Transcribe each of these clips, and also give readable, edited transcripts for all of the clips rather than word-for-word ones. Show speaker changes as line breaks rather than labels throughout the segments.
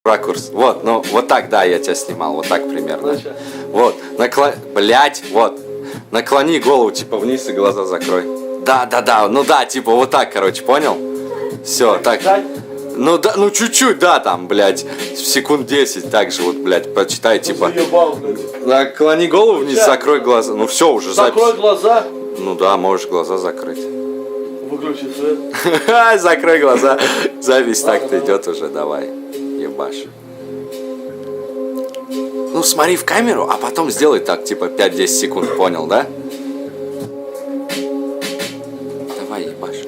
ракурс. Вот, ну, вот так, да, я тебя снимал, вот так примерно.
Значит.
Вот, блять, вот. Наклони голову, типа, вниз и глаза закрой. Да, ну да, типа, вот так, короче, понял? Все, так. Ну да, ну чуть-чуть, да, там, блядь, секунд 10, так же вот, блядь, почитай, типа.
Заебал, блядь.
Наклони голову вниз, закрой глаза. Ну все, уже запись.
Закрой глаза.
Ну да, можешь глаза закрыть.
Выключи свет.
Закрой глаза. Запись так-то идет уже, давай. Ебашь. Ну смотри в камеру, а потом сделай так, типа 5-10 секунд, понял, да? Давай, ебашь.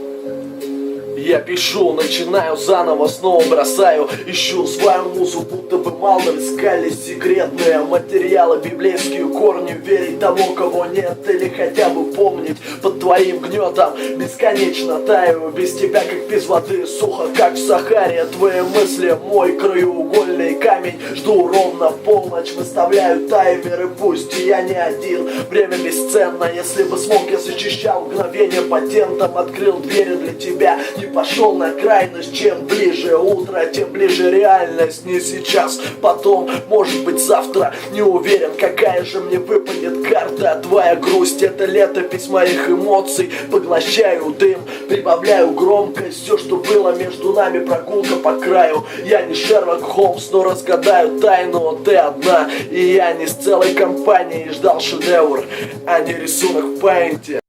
Я пишу, начинаю заново, снова бросаю. Ищу свою музу, будто бы мало искали секретные материалы, библейские корни. Верить тому, кого нет, или хотя бы помнить. Под твоим гнетом бесконечно таю. Без тебя, как без воды, сухо, как в Сахаре. Твои мысли, мой краеугольный камень. Жду ровно в полночь, выставляю таймеры. Пусть и я не один, время бесценно. Если бы смог, я зачищал мгновение патентом. Открыл двери для тебя, не пошел на крайность. Чем ближе утро, тем ближе реальность. Не сейчас, потом, может быть завтра. Не уверен, какая же мне выпадет карта. Твоя грусть — это летопись моих эмоций. Поглощаю дым, прибавляю громкость. Все, что было между нами, прогулка по краю. Я не Шерлок Холмс, но разгадаю тайну. Ты одна, и я не с целой компанией ждал шедевр, а не рисунок в пейнте.